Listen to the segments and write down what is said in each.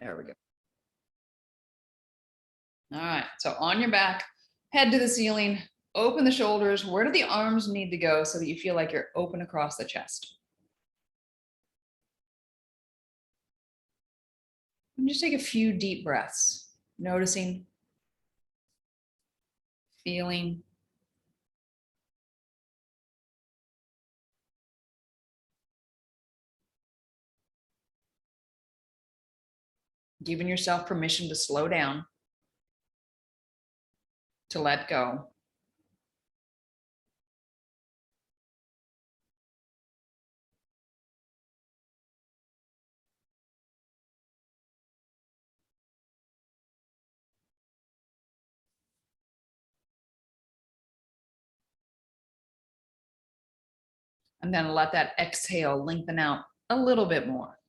There we go. All right, so on your back, head to the ceiling, open the shoulders. Where do the arms need to go so that you feel like you're open across the chest? And just take a few deep breaths, noticing, feeling. Giving yourself permission to slow down, to let go. And then let that exhale lengthen out a little bit more.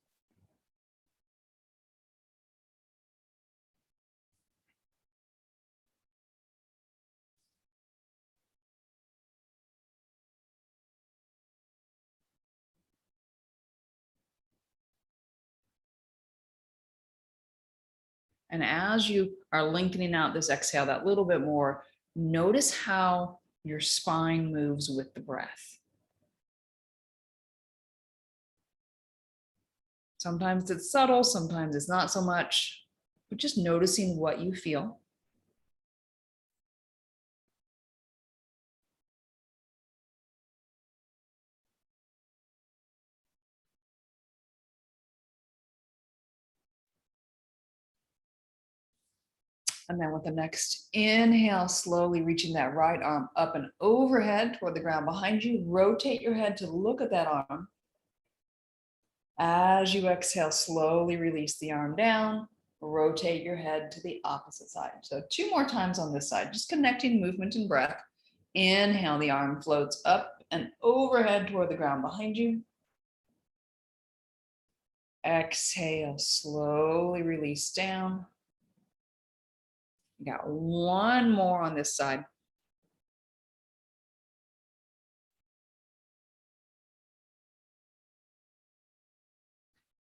And as you are lengthening out this exhale that little bit more, notice how your spine moves with the breath. Sometimes it's subtle, sometimes it's not so much, but just noticing what you feel. And then with the next inhale, slowly reaching that right arm up and overhead toward the ground behind you. Rotate your head to look at that arm. As you exhale, slowly release the arm down. Rotate your head to the opposite side. So 2 more times on this side, just connecting movement and breath. Inhale, the arm floats up and overhead toward the ground behind you. Exhale, slowly release down. You got 1 more on this side.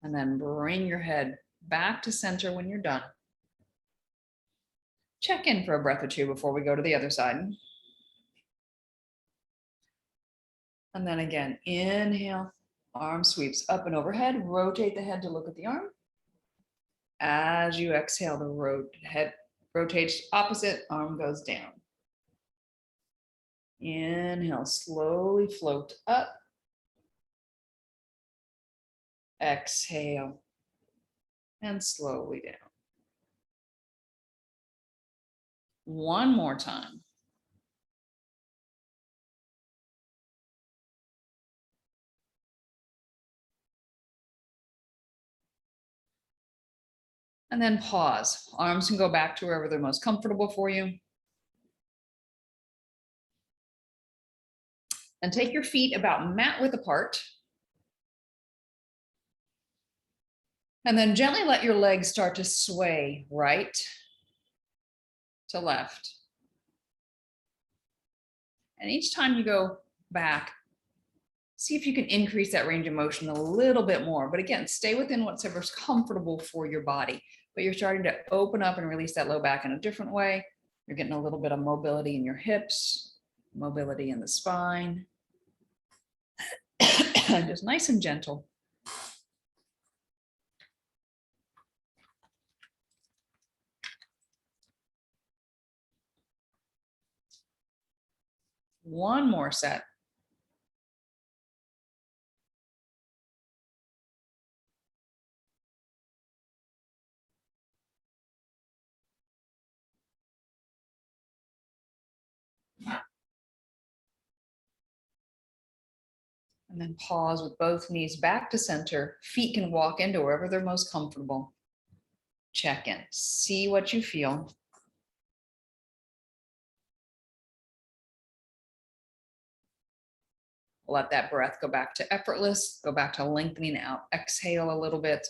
And then bring your head back to center when you're done. Check in for a breath or 2 before we go to the other side. And then again, inhale, arm sweeps up and overhead. Rotate the head to look at the arm. As you exhale, the head rotates opposite, arm goes down. Inhale, slowly float up. Exhale, and slowly down. 1 more time. And then pause. Arms can go back to wherever they're most comfortable for you. And take your feet about mat width apart. And then gently let your legs start to sway right to left. And each time you go back, see if you can increase that range of motion a little bit more. But again, stay within whatever's comfortable for your body. But you're starting to open up and release that low back in a different way. You're getting a little bit of mobility in your hips, mobility in the spine. Just nice and gentle. One more set. And then pause with both knees back to center. Feet can walk into wherever they're most comfortable. Check in. See what you feel. Let that breath go back to effortless. Go back to lengthening out. Exhale a little bit.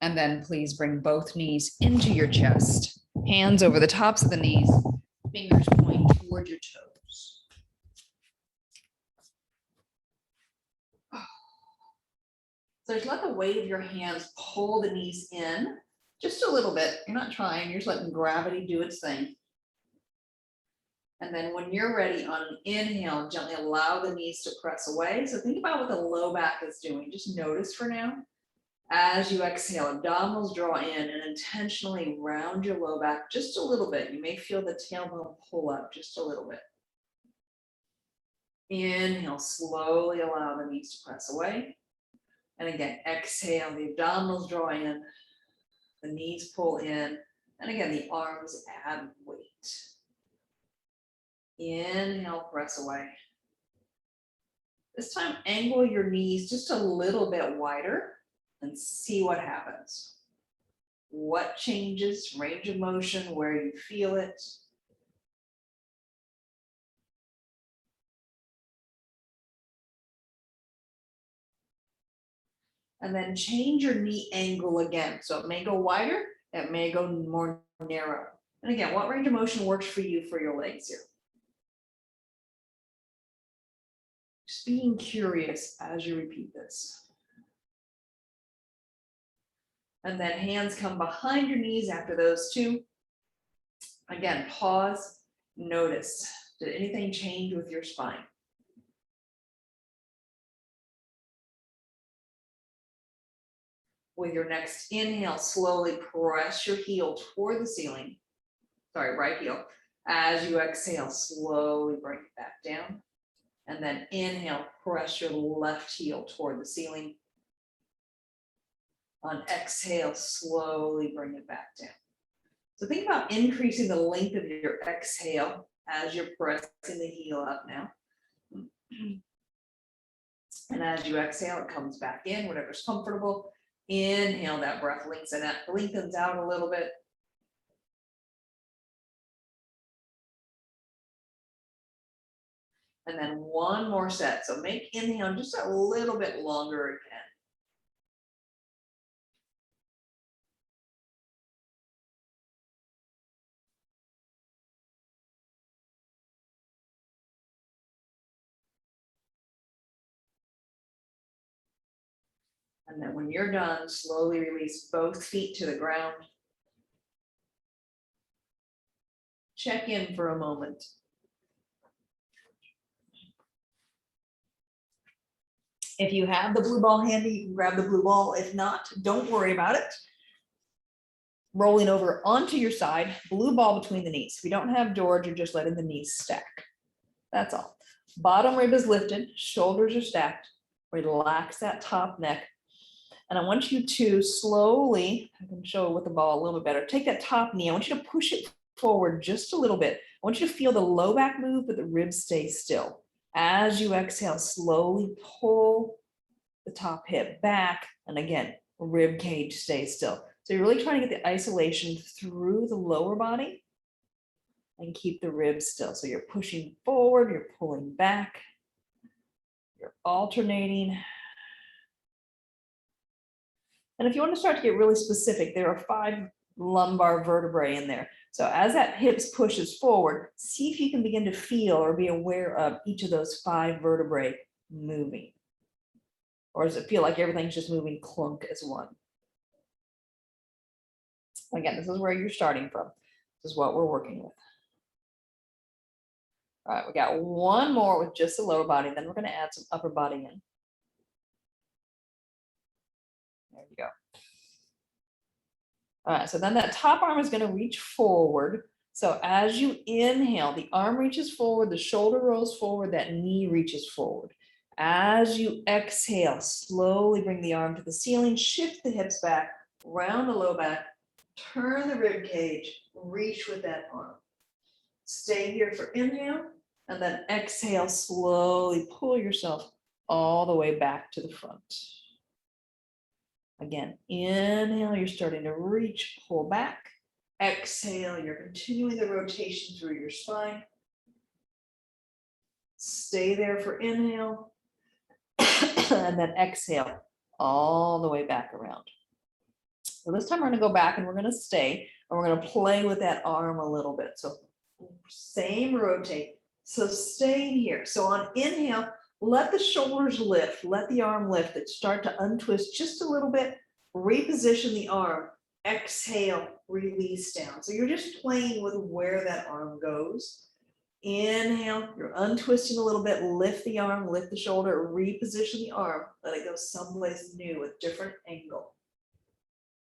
And then please bring both knees into your chest. Hands over the tops of the knees. Fingers point toward your toes. So just let the weight of your hands pull the knees in just a little bit. You're not trying, you're just letting gravity do its thing. And then when you're ready on an inhale, gently allow the knees to press away. So think about what the low back is doing. Just notice for now. As you exhale, abdominals draw in and intentionally round your low back just a little bit. You may feel the tailbone pull up just a little bit. Inhale, slowly allow the knees to press away. And again, exhale, the abdominals draw in, the knees pull in, and again, the arms add weight. Inhale, press away. This time, angle your knees just a little bit wider and see what happens. What changes, range of motion, where you feel it. And then change your knee angle again. So it may go wider, it may go more narrow. And again, what range of motion works for you for your legs here? Just being curious as you repeat this. And then hands come behind your knees after those two. Again, pause, notice. Did anything change with your spine? With your next inhale, slowly press your heel toward the ceiling. Sorry, right heel. As you exhale, slowly bring it back down. And then inhale, press your left heel toward the ceiling. On exhale, slowly bring it back down. So think about increasing the length of your exhale as you're pressing the heel up now. And as you exhale, it comes back in, whatever's comfortable. Inhale, that breath lengthens out a little bit. And then one more set. So make inhale just a little bit longer again. And then when you're done, slowly release both feet to the ground. Check in for a moment. If you have the blue ball handy, you can grab the blue ball. If not, don't worry about it. Rolling over onto your side, blue ball between the knees. If you don't have George, you're just letting the knees stack. That's all. Bottom rib is lifted, shoulders are stacked. Relax that top neck. And I want you to slowly, I can show with the ball a little bit better, take that top knee. I want you to push it forward just a little bit. I want you to feel the low back move, but the ribs stay still. As you exhale, slowly pull the top hip back. And again, rib cage stays still. So you're really trying to get the isolation through the lower body and keep the ribs still. So you're pushing forward, you're pulling back, you're alternating. And if you want to start to get really specific, there are 5 lumbar vertebrae in there. So as that hips pushes forward, see if you can begin to feel or be aware of each of those 5 vertebrae moving. Or does it feel like everything's just moving clunk as one? Again, this is where you're starting from. This is what we're working with. All right, we got one more with just the lower body, then we're going to add some upper body in. There you go. All right, so then that top arm is going to reach forward. So as you inhale, the arm reaches forward, the shoulder rolls forward, that knee reaches forward. As you exhale, slowly bring the arm to the ceiling, shift the hips back, round the low back, turn the rib cage, reach with that arm. Stay here for inhale, and then exhale, slowly pull yourself all the way back to the front. Again, inhale, you're starting to reach, pull back. Exhale, you're continuing the rotation through your spine. Stay there for inhale, and then exhale all the way back around. So this time we're going to go back and we're going to stay, and we're going to play with that arm a little bit. So same rotate. So stay here. So on inhale, Let the shoulders lift, let the arm lift. It start to untwist just a little bit, reposition the arm, exhale, release down. So you're just playing with where that arm goes. Inhale, you're untwisting a little bit, lift the arm, lift the shoulder, reposition the arm, let it go someplace new, a different angle.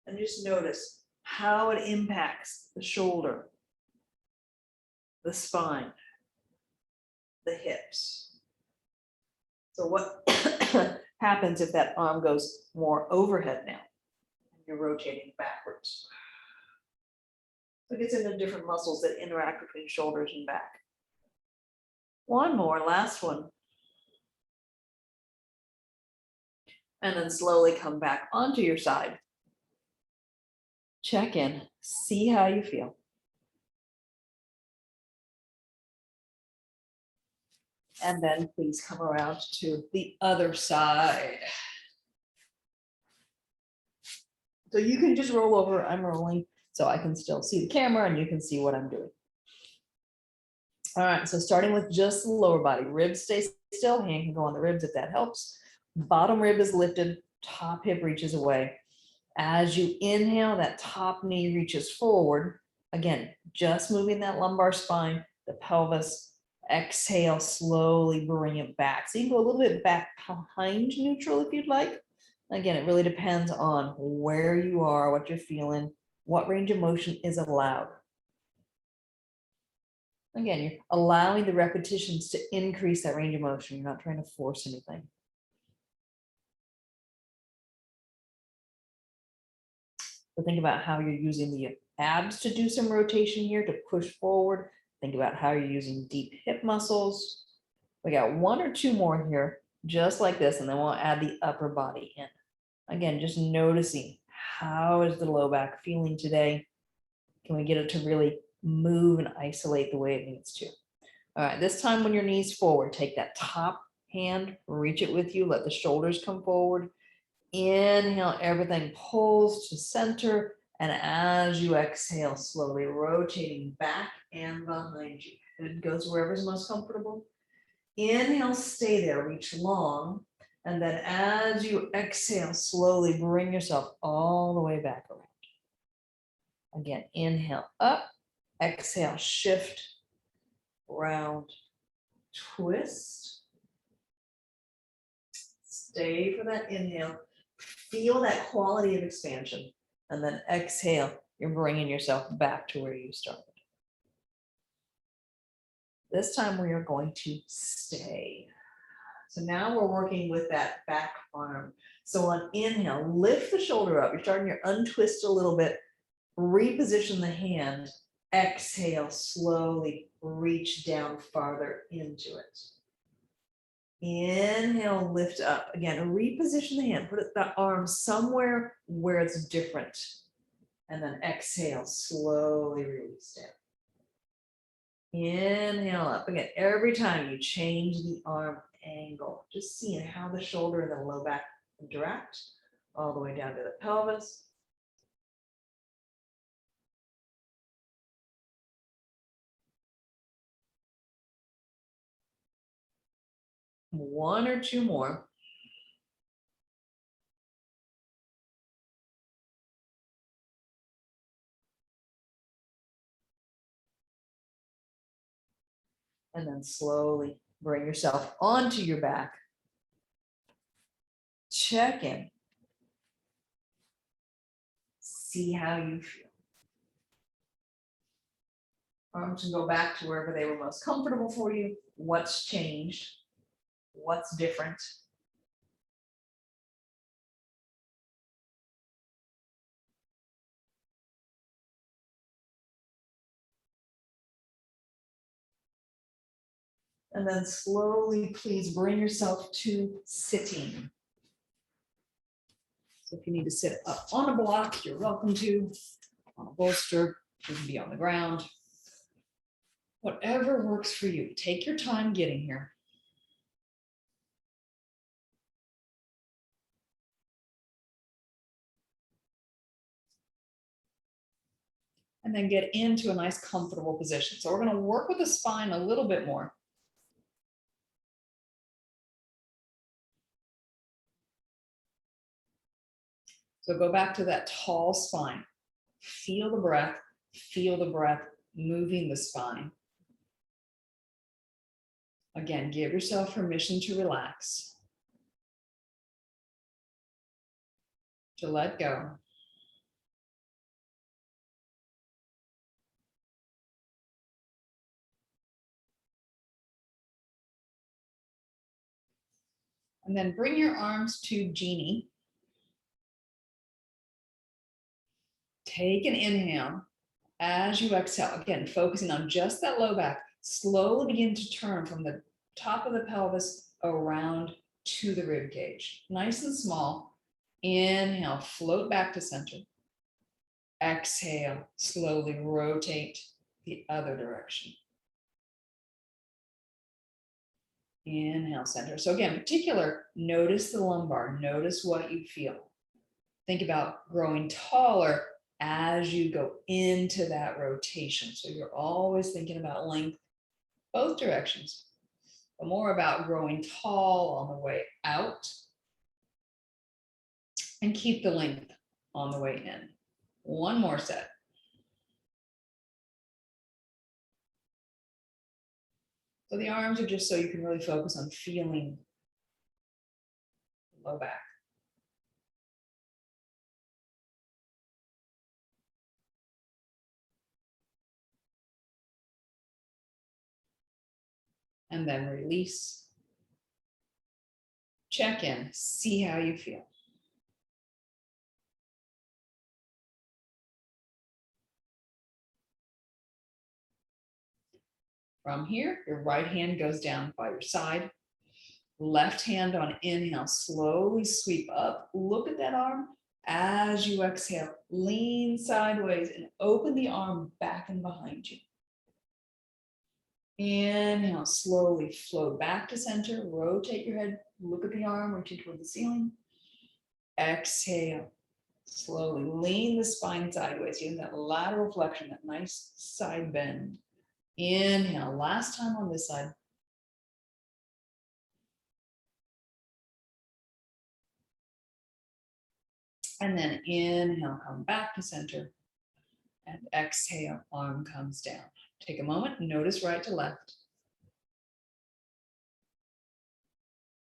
And just notice how it impacts the shoulder, the spine, the hips. So what happens if that arm goes more overhead now? You're rotating backwards. So it gets into different muscles that interact between shoulders and back. One more, last one. And then slowly come back onto your side. Check in, see how you feel. And then please come around to the other side. So you can just roll over, I'm rolling, so I can still see the camera and you can see what I'm doing. All right, so starting with just the lower body, ribs stay still, hand can go on the ribs if that helps. Bottom rib is lifted, top hip reaches away. As you inhale, that top knee reaches forward. Again, just moving that lumbar spine, the pelvis. Exhale, slowly bring it back. So you can go a little bit back behind neutral if you'd like. Again, it really depends on where you are, what you're feeling, what range of motion is allowed. Again, you're allowing the repetitions to increase that range of motion. You're not trying to force anything. So think about how you're using the abs to do some rotation here to push forward. Think about how you're using deep hip muscles. We got one or two more here, just like this, and then we'll add the upper body in. Again, just noticing how is the low back feeling today? Can we get it to really move and isolate the way it needs to? All right, this time when your knees forward, take that top hand, reach it with you, let the shoulders come forward. Inhale, everything pulls to center. And as you exhale, slowly rotating back and behind you. It goes wherever's most comfortable. Inhale, stay there, reach long. And then as you exhale, slowly bring yourself all the way back around. Again, inhale up, exhale, shift, round, twist. Stay for that inhale. Feel that quality of expansion. And then exhale, you're bringing yourself back to where you started. This time we are going to stay. So now we're working with that back arm. So on inhale, lift the shoulder up. You're starting to untwist a little bit. Reposition the hand. Exhale, slowly reach down farther into it. Inhale, lift up. Again, reposition the hand. Put the arm somewhere where it's different. And then exhale, slowly release down. Inhale up. Again, every time you change the arm angle, just seeing how the shoulder and the low back interact all the way down to the pelvis. One or two more. And then slowly bring yourself onto your back. Check in. See how you feel. Arms can go back to wherever they were most comfortable for you. What's changed? What's different? And then slowly, please bring yourself to sitting. So if you need to sit up on a block, you're welcome to. On a bolster, you can be on the ground. Whatever works for you. Take your time getting here. And then get into a nice comfortable position. So we're going to work with the spine a little bit more. So go back to that tall spine. Feel the breath moving the spine. Again, give yourself permission to relax, to let go. And then bring your arms to genie. Take an inhale. As you exhale, again, focusing on just that low back, slowly begin to turn from the top of the pelvis around to the rib cage. Nice and small. Inhale, float back to center. Exhale, slowly rotate the other direction. Inhale, center. So again, particular, notice the lumbar, notice what you feel. Think about growing taller as you go into that rotation. So you're always thinking about length, both directions, but more about growing tall on the way out and keep the length on the way in. One more set. So the arms are just so you can really focus on feeling the low back. And then release. Check in, see how you feel. From here, your right hand goes down by your side. Left hand on inhale, slowly sweep up. Look at that arm. As you exhale, lean sideways and open the arm back and behind you. Inhale, slowly float back to center. Rotate your head. Look at the arm, reaching toward the ceiling. Exhale, slowly lean the spine sideways, using that lateral flexion, that nice side bend. Inhale, last time on this side. And then inhale, come back to center. And exhale, arm comes down. Take a moment, notice right to left.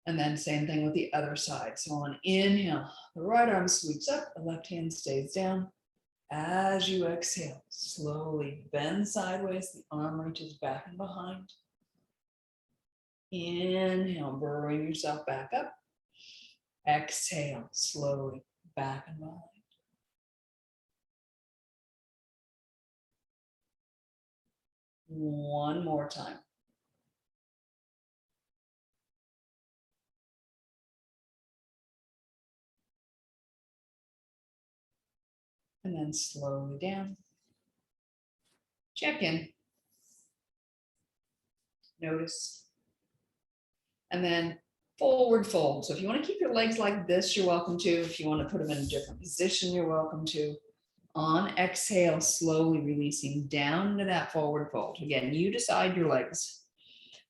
And then same thing with the other side. So on inhale, the right arm sweeps up, the left hand stays down. As you exhale, slowly bend sideways, the arm reaches back and behind. Inhale, bring yourself back up. Exhale, slowly back and behind. One more time. And then slowly down. Check in. Notice. And then forward fold. So if you want to keep your legs like this, you're welcome to. If you want to put them in a different position, you're welcome to. On exhale, slowly releasing down into that forward fold. Again, you decide your legs.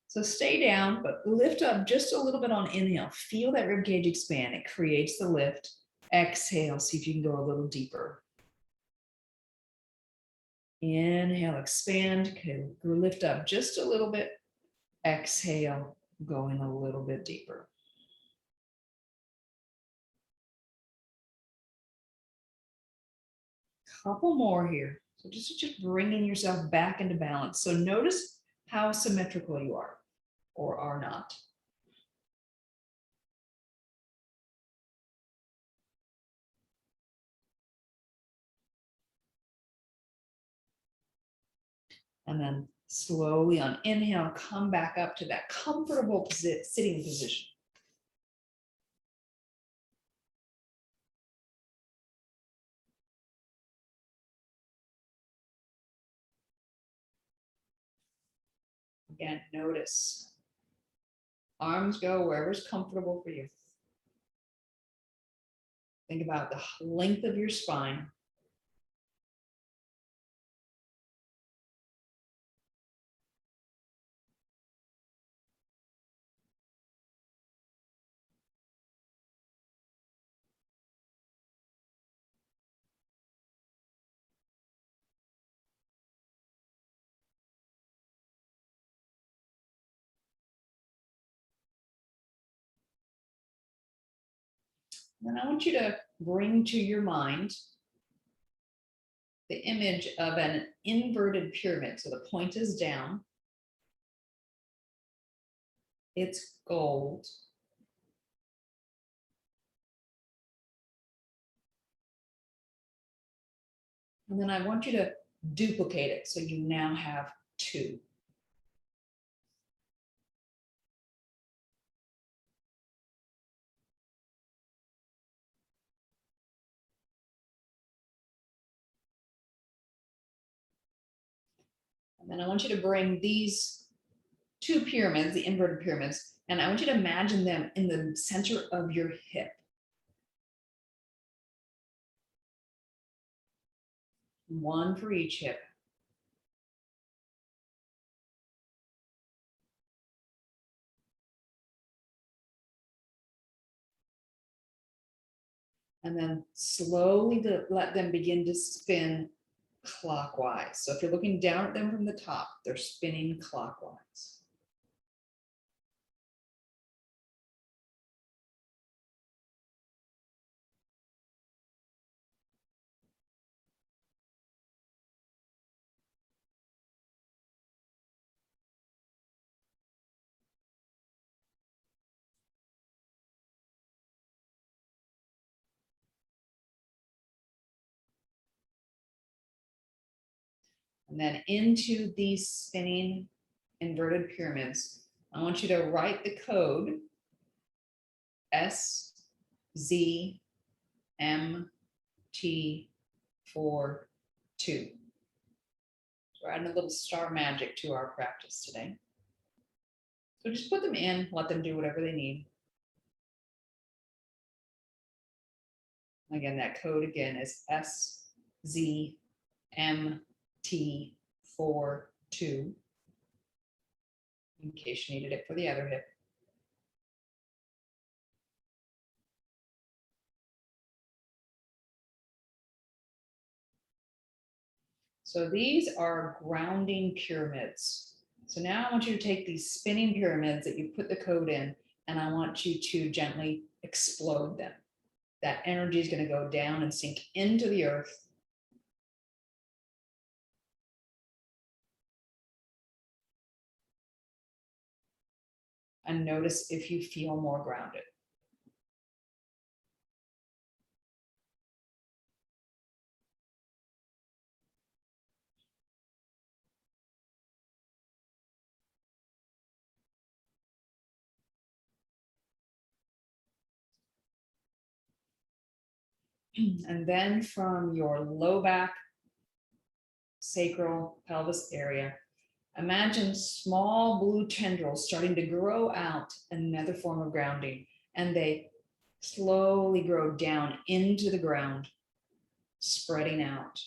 So stay down, but lift up just a little bit on inhale. Feel that rib cage expand. It creates the lift. Exhale, see if you can go a little deeper. Inhale, expand. Okay, lift up just a little bit. Exhale, going a little bit deeper. Couple more here. So just bringing yourself back into balance. So notice how symmetrical you are or are not. And then slowly on inhale, come back up to that comfortable sitting position. Again, notice. Arms go wherever's comfortable for you. Think about the length of your spine. Then I want you to bring to your mind the image of an inverted pyramid. So the point is down. It's gold. And then I want you to duplicate it. So you now have two. And then I want you to bring these two pyramids, the inverted pyramids, and I want you to imagine them in the center of your hip. One for each hip. And then slowly let them begin to spin clockwise. So if you're looking down at them from the top, they're spinning clockwise. And then into these spinning inverted pyramids, I want you to write the code SZMT42. So we're adding a little star magic to our practice today. So just put them in, let them do whatever they need. Again, that code again is SZMT42, in case you needed it for the other hip. So these are grounding pyramids. So now I want you to take these spinning pyramids that you put the code in, and I want you to gently explode them. That energy is going to go down and sink into the earth. And notice if you feel more grounded. And then from your low back, sacral, pelvis area, imagine small blue tendrils starting to grow out, another form of grounding, and they slowly grow down into the ground, spreading out.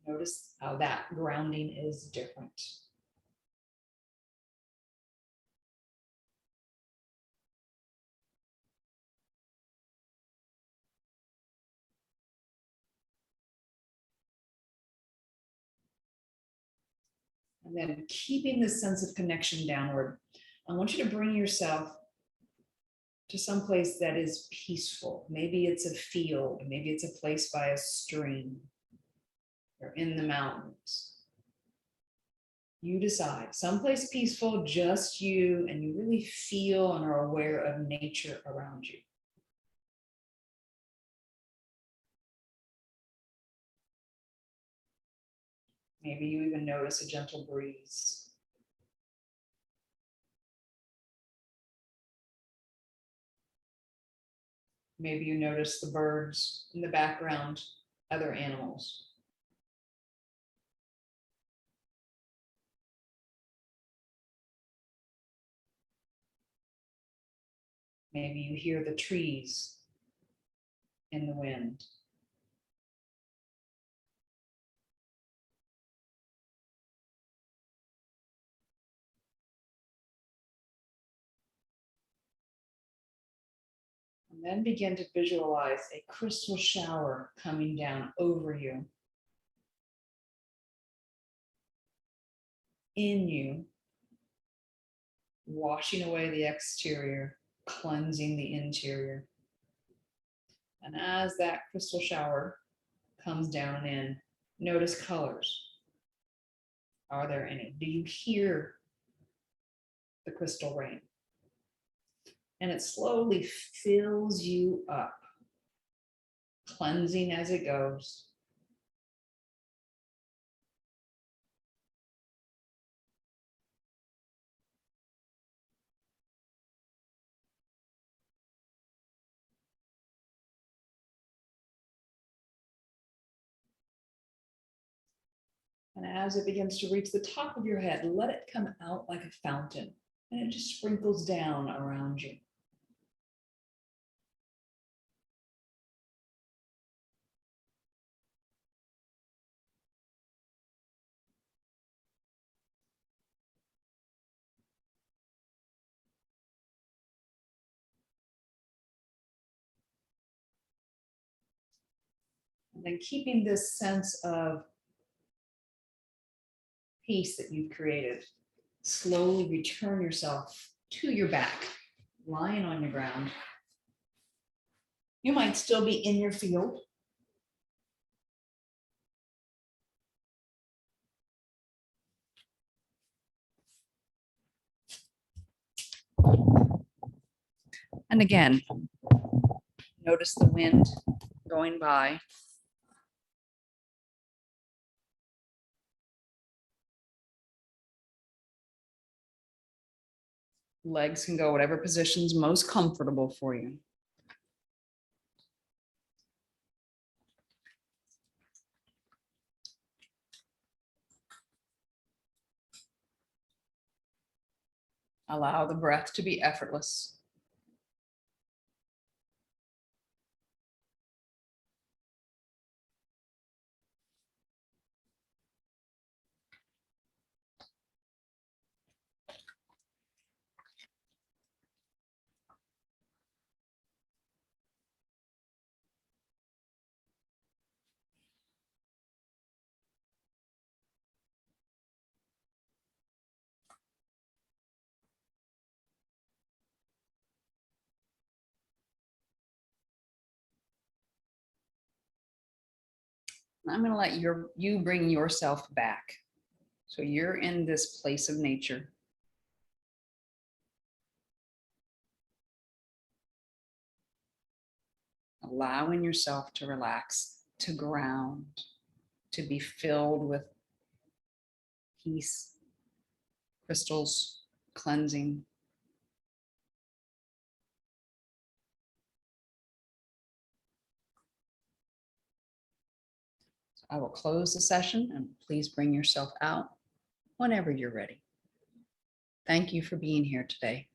Notice how that grounding is different. And then keeping this sense of connection downward, I want you to bring yourself to some place that is peaceful. Maybe it's a field, maybe it's a place by a stream or in the mountains. You decide, someplace peaceful, just you, and you really feel and are aware of nature around you. Maybe you even notice a gentle breeze. Maybe you notice the birds in the background, other animals. Maybe you hear the trees in the wind. And then begin to visualize a crystal shower coming down over you. in you, washing away the exterior, cleansing the interior. And as that crystal shower comes down in, notice colors. Are there any? Do you hear the crystal rain? And it slowly fills you up, cleansing as it goes. And as it begins to reach the top of your head, let it come out like a fountain, and it just sprinkles down around you. And then keeping this sense of peace that you've created, slowly return yourself to your back, lying on your ground. You might still be in your field. And again, notice the wind going by. Legs can go whatever position's most comfortable for you. Allow the breath to be effortless. I'm going to let you bring yourself back. So you're in this place of nature. Allowing yourself to relax, to ground, to be filled with peace, crystals, cleansing. I will close the session, and please bring yourself out whenever you're ready. Thank you for being here today.